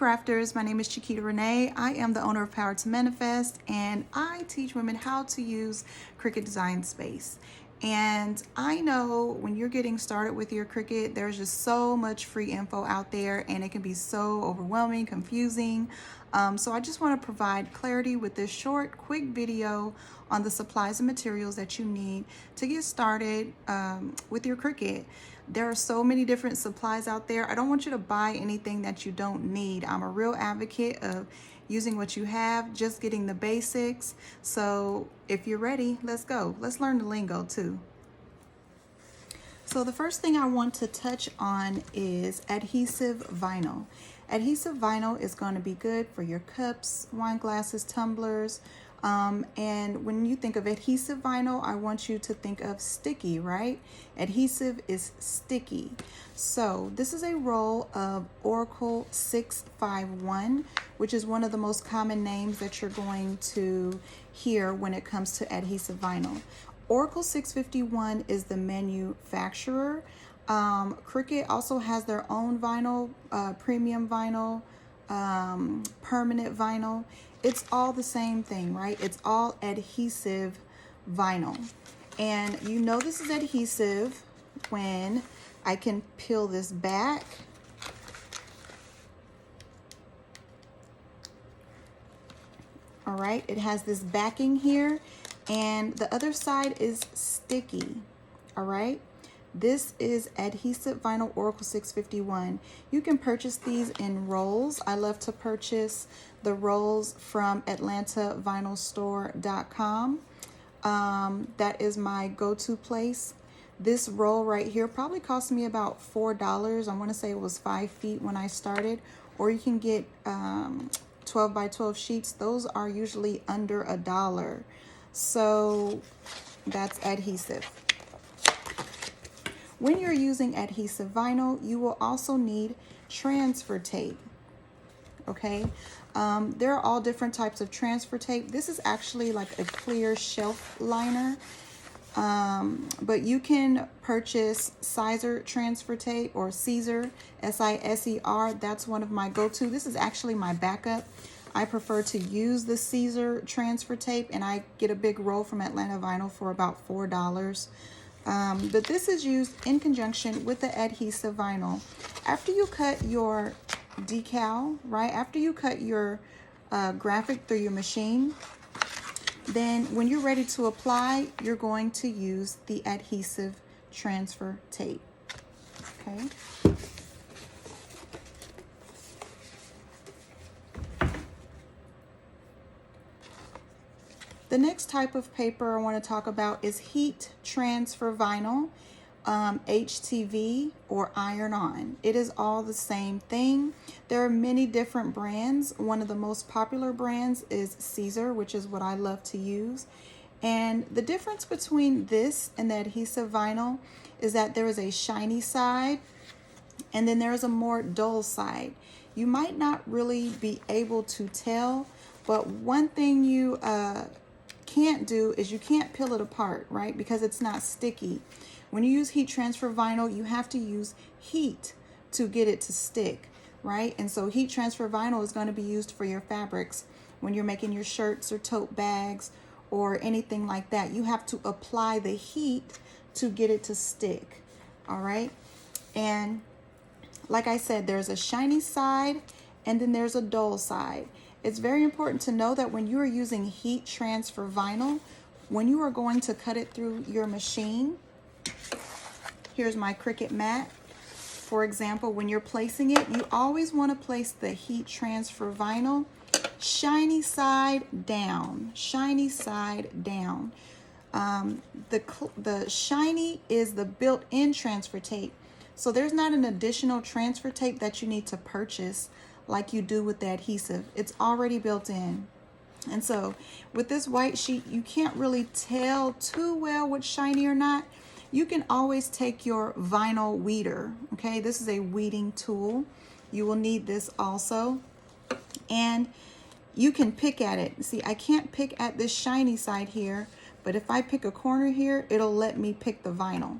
crafters, my name is Chiquita Renee. I am the owner of Power to Manifest, and I teach women how to use Cricut Design Space. And I know when you're getting started with your Cricut, there's just so much free info out there and it can be so overwhelming, confusing. So I just want to provide clarity with this short, quick video on the supplies and materials that you need to get started with your Cricut. There are so many different supplies out there. I don't want you to buy anything that you don't need. I'm a real advocate of using what you have, just getting the basics. So if you're ready, let's go. Let's learn the lingo too. So the first thing I want to touch on is adhesive vinyl. Adhesive vinyl is going to be good for your cups, wine glasses, tumblers. And when you think of adhesive vinyl, I want you to think of sticky, right? Adhesive is sticky. So this is a roll of Oracle 651, which is one of the most common names that you're going to hear when it comes to adhesive vinyl. Oracle 651 is the manufacturer. Cricut also has their own vinyl, premium vinyl, permanent vinyl. It's all the same thing, right? It's all adhesive vinyl. And you know this is adhesive when I can peel this back. All right, it has this backing here, and the other side is sticky, all right? This is adhesive vinyl Oracle 651. You can purchase these in rolls. I love to purchase the rolls from AtlantaVinylStore.com. That is my go-to place. This roll right here probably cost me about $4. I want to say it was 5 feet when I started. Or you can get 12 by 12 sheets. Those are usually under $1. So that's adhesive. When you're using adhesive vinyl, you will also need transfer tape, okay? There are all different types of transfer tape. This is actually like a clear shelf liner, but you can purchase Sizer transfer tape or Caesar, S-I-S-E-R. That's one of my go-to. This is actually my backup. I prefer to use the Caesar transfer tape, and I get a big roll from Atlanta Vinyl for about $4. But this is used in conjunction with the adhesive vinyl. After you cut your decal, right? After you cut your graphic through your machine, then when you're ready to apply, you're going to use the adhesive transfer tape, okay? The next type of paper I want to talk about is heat transfer vinyl, HTV, or iron-on. It is all the same thing. There are many different brands. One of the most popular brands is Caesar, which is what I love to use. And the difference between this and the adhesive vinyl is that there is a shiny side and then there is a more dull side. You might not really be able to tell, but one thing you can't do is you can't peel it apart, right? Because it's not sticky. When you use heat transfer vinyl, you have to use heat to get it to stick, right? And so heat transfer vinyl is going to be used for your fabrics. When you're making your shirts or tote bags or anything like that, you have to apply the heat to get it to stick, all right? And like I said, there's a shiny side and then there's a dull side. It's very important to know that when you are using heat transfer vinyl, when you are going to cut it through your machine, here's my Cricut mat. For example, when you're placing it, you always want to place the heat transfer vinyl shiny side down, shiny side down. The shiny is the built-in transfer tape. So there's not an additional transfer tape that you need to purchase like you do with the adhesive. It's already built in. And so with this white sheet, you can't really tell too well what's shiny or not. You can always take your vinyl weeder, okay? This is a weeding tool. You will need this also. And you can pick at it. See, I can't pick at this shiny side here, but if I pick a corner here, it'll let me pick the vinyl.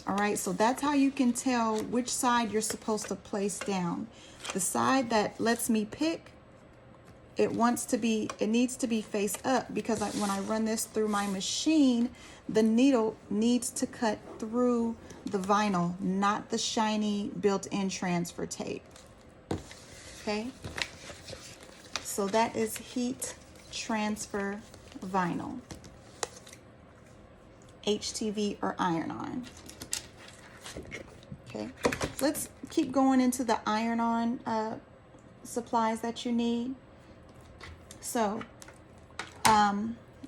All right, so that's how you can tell which side you're supposed to place down. The side that lets me pick, it needs to be face up, because when I run this through my machine, the needle needs to cut through the vinyl, not the shiny built-in transfer tape. Okay, so that is heat transfer vinyl, HTV or iron-on. Okay, let's keep going into the iron-on supplies that you need. So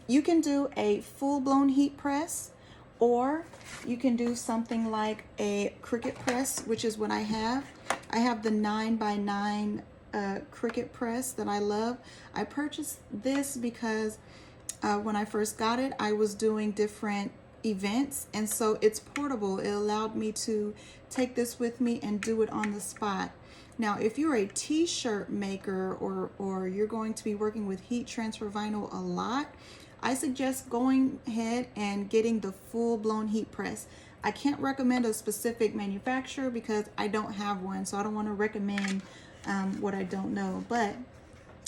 you can do a full-blown heat press, or you can do something like a Cricut press, which is what I have. I have the 9x9 Cricut press that I love. I purchased this because when I first got it, I was doing different events, and so it's portable. It allowed me to take this with me and do it on the spot. Now, if you're a t-shirt maker or you're going to be working with heat transfer vinyl a lot, I suggest going ahead and getting the full-blown heat press. I can't recommend a specific manufacturer because I don't have one, so I don't want to recommend what I don't know. But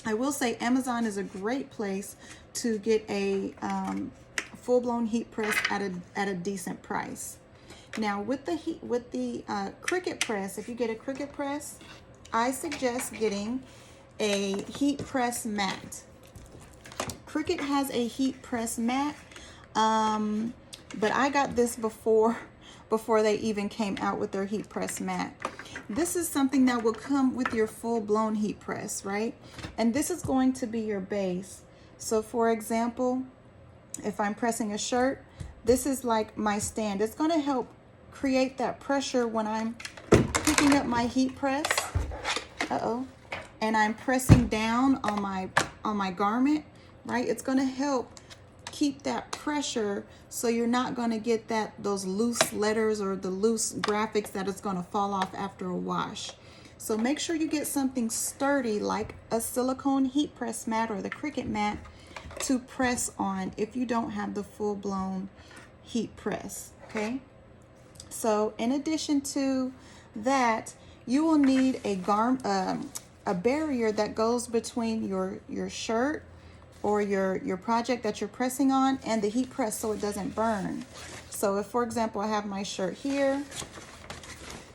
I will say Amazon is a great place to get a full-blown heat press at a decent price. Now, with the Cricut press, if you get a Cricut press, I suggest getting a heat press mat. Cricut has a heat press mat, but I got this before they even came out with their heat press mat. This is something that will come with your full-blown heat press, right? And this is going to be your base. So for example, if I'm pressing a shirt, this is like my stand. It's going to help create that pressure when I'm picking up my heat press. And I'm pressing down on my garment, right? It's going to help keep that pressure, so you're not going to get those loose letters or the loose graphics that it's going to fall off after a wash. So make sure you get something sturdy like a silicone heat press mat or the Cricut mat to press on if you don't have the full-blown heat press. Okay, so in addition to that, you will need a barrier that goes between your shirt or your project that you're pressing on and the heat press, so it doesn't burn. So if, for example, I have my shirt here,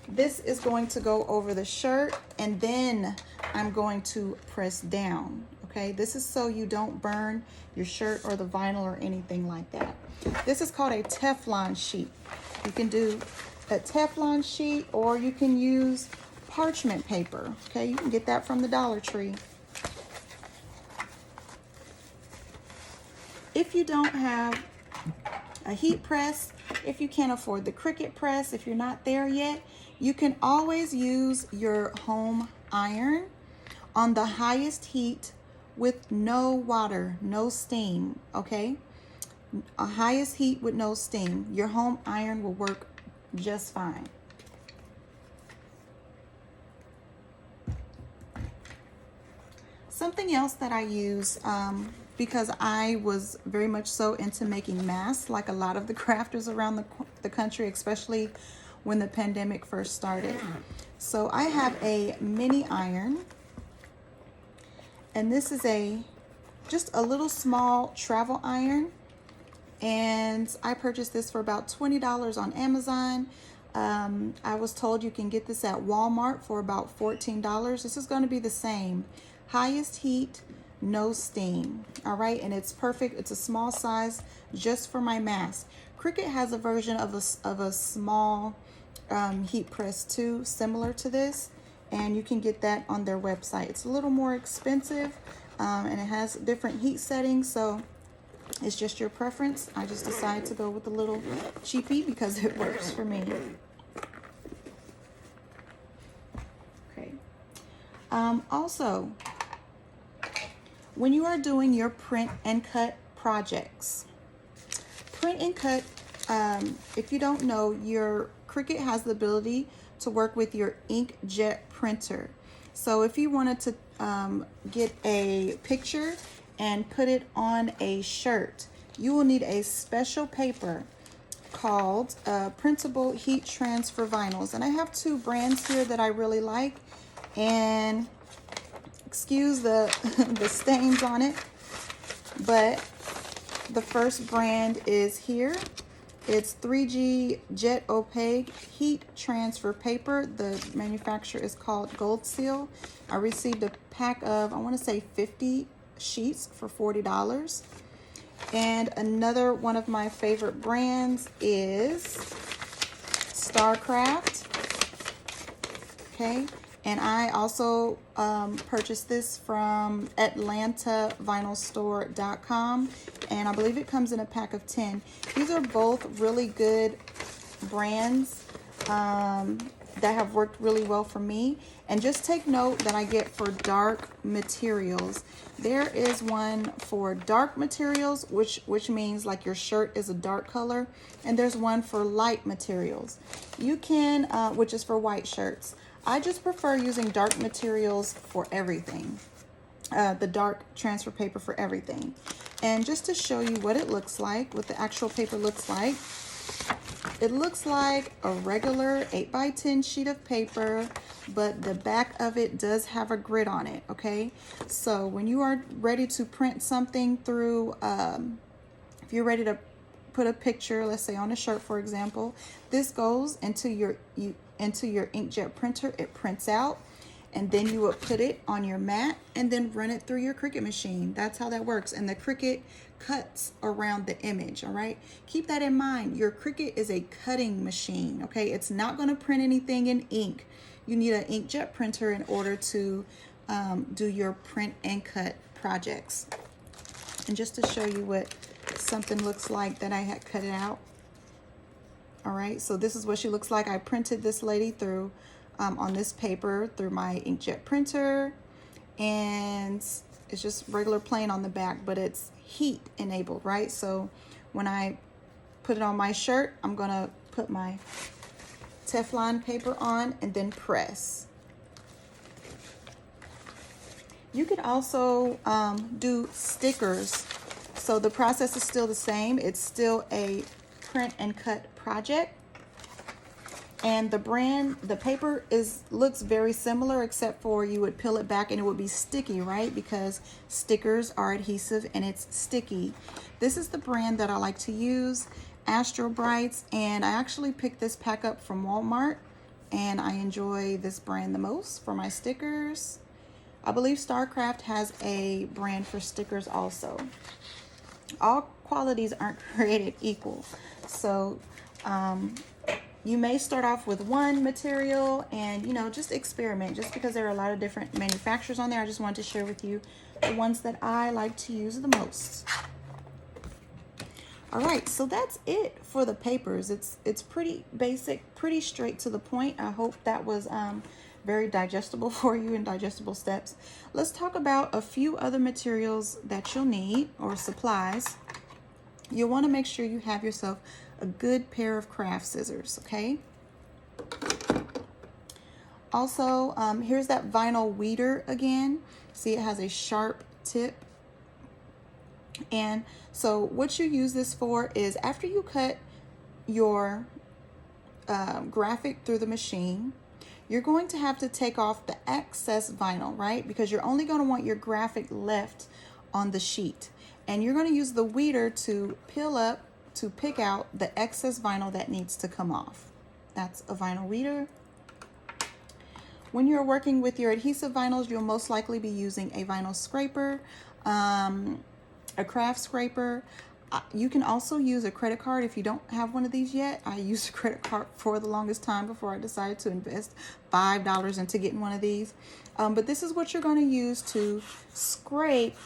this is going to go over the shirt, and then I'm going to press down. Okay, this is so you don't burn your shirt or the vinyl or anything like that. This is called a Teflon sheet. You can do a Teflon sheet, or you can use parchment paper. Okay, you can get that from the Dollar Tree. If you don't have a heat press, if you can't afford the Cricut press, if you're not there yet, you can always use your home iron on the highest heat with no water, no steam, okay? A highest heat with no steam. Your home iron will work just fine. Something else that I use, because I was very much so into making masks, like a lot of the crafters around the country, especially when the pandemic first started. So I have a mini iron, and this is just a little small travel iron, and I purchased this for about $20 on Amazon. I was told you can get this at Walmart for about $14. This is going to be the same. Highest heat, no steam. All right, and it's perfect. It's a small size just for my mask. Cricut has a version of a small heat press too, similar to this, and you can get that on their website. It's a little more expensive, and it has different heat settings, so it's just your preference. I just decided to go with the little cheapie because it works for me. Okay. Also, when you are doing your print and cut projects, print and cut, if you don't know, your Cricut has the ability to work with your inkjet printer. So if you wanted to get a picture and put it on a shirt, you will need a special paper called Printable Heat Transfer Vinyls. And I have two brands here that I really like. And excuse the, the stains on it. But the first brand is here. It's 3G Jet Opaque Heat Transfer Paper. The manufacturer is called Gold Seal. I received a pack of, I want to say 50 sheets for $40. And another one of my favorite brands is Starcraft. Okay. And I also purchased this from AtlantaVinylStore.com, and I believe it comes in a pack of 10. These are both really good brands that have worked really well for me. And just take note that I get for dark materials. There is one for dark materials, which means like your shirt is a dark color, and there's one for light materials. You can, which is for white shirts. I just prefer using dark materials for everything, the dark transfer paper for everything. And just to show you what it looks like, what the actual paper looks like, it looks like a regular 8x10 sheet of paper, but the back of it does have a grid on it, okay? So when you are ready to print something through, if you're ready to put a picture, let's say on a shirt, for example, this goes into your inkjet printer. It prints out, and then you would put it on your mat and then run it through your Cricut machine. That's how that works. And the Cricut cuts around the image. All right, keep that in mind. Your Cricut is a cutting machine. Okay, it's not going to print anything in ink. You need an inkjet printer in order to do your print and cut projects. And just to show you what something looks like that I had cut it out. All right, so this is what she looks like. I printed this lady through on this paper through my inkjet printer, and it's just regular plain on the back, but it's heat enabled, right? So when I put it on my shirt, I'm gonna put my Teflon paper on and then press. You could also do stickers. So the process is still the same. It's still a print and cut project, and the paper looks very similar, except for you would peel it back and it would be sticky, right? Because stickers are adhesive and it's sticky. This is the brand that I like to use, Astro Brights, and I actually picked this pack up from Walmart, and I enjoy this brand the most for my stickers. I believe Starcraft has a brand for stickers also. All qualities aren't created equal. So you may start off with one material and, you know, just experiment. Just because there are a lot of different manufacturers on there, I just wanted to share with you the ones that I like to use the most. All right, so that's it for the papers. It's pretty basic, pretty straight to the point. I hope that was very digestible for you in digestible steps. Let's talk about a few other materials that you'll need, or supplies. You'll want to make sure you have yourself a good pair of craft scissors, okay? Also, here's that vinyl weeder again. See, it has a sharp tip. And so what you use this for is after you cut your graphic through the machine, you're going to have to take off the excess vinyl, right? Because you're only going to want your graphic left on the sheet. And you're going to use the weeder to peel up, to pick out the excess vinyl that needs to come off. That's a vinyl weeder. When you're working with your adhesive vinyls, you'll most likely be using a vinyl scraper, a craft scraper. You can also use a credit card if you don't have one of these yet. I used a credit card for the longest time before I decided to invest $5 into getting one of these. But this is what you're going to use to scrape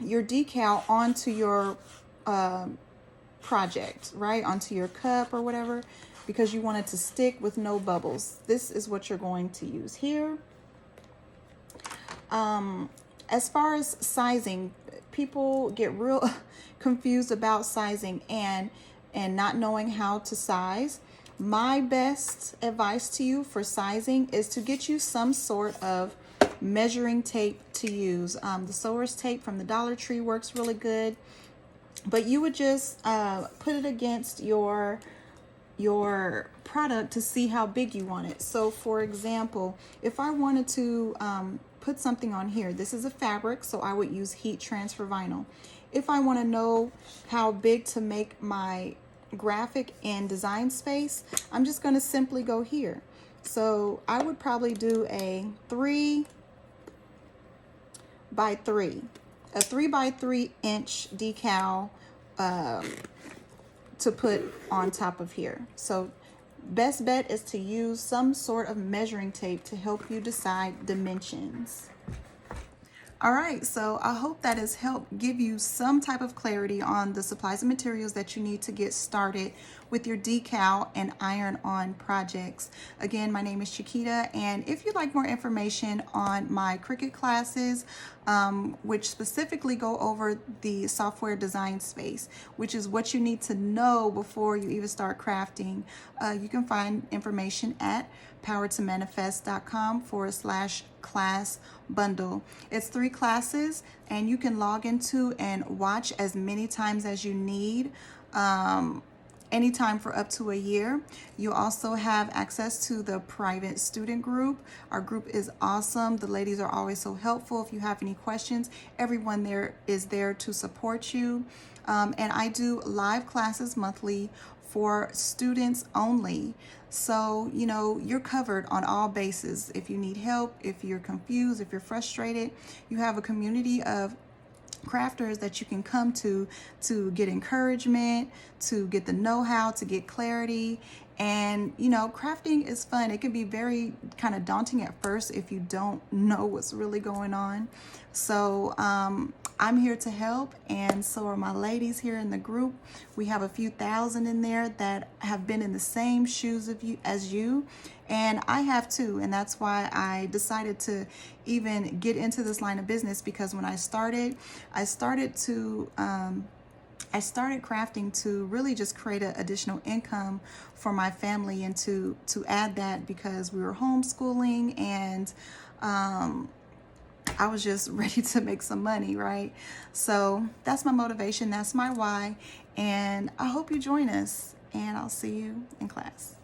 your decal onto your project, right? Onto your cup or whatever, because you want it to stick with no bubbles. This is what you're going to use here. As far as sizing, people get real confused about sizing and not knowing how to size. My best advice to you for sizing is to get you some sort of measuring tape to use. The sewer's tape from the Dollar Tree works really good. But you would just put it against your product to see how big you want it. So for example, if I wanted to put something on here, this is a fabric, so I would use heat transfer vinyl. If I want to know how big to make my graphic and design space, I'm just going to simply go here. So I would probably do a 3 by 3, a 3 by 3 inch decal to put on top of here. So best bet is to use some sort of measuring tape to help you decide dimensions. All right, so I hope that has helped give you some type of clarity on the supplies and materials that you need to get started with your decal and iron-on projects. Again, my name is Chiquita, and if you'd like more information on my Cricut classes, which specifically go over the software design space, which is what you need to know before you even start crafting, you can find information at powertomanifest.com/class bundle. It's 3 classes, and you can log into and watch as many times as you need, anytime for up to a year. You also have access to the private student group. Our group is awesome. The ladies are always so helpful. If you have any questions, everyone there is there to support you. And I do live classes monthly for students only. So, you know, you're covered on all bases. If you need help, if you're confused, if you're frustrated, you have a community of crafters that you can come to get encouragement, to get the know-how, to get clarity. And you know, crafting is fun. It can be very kind of daunting at first if you don't know what's really going on. So I'm here to help, and so are my ladies here in the group. We have a few thousand in there that have been in the same shoes as you, and I have too. And that's why I decided to even get into this line of business, because when I started crafting to really just create an additional income for my family, and to add that because we were homeschooling, and I was just ready to make some money, right? So that's my motivation, that's my why, and I hope you join us, and I'll see you in class.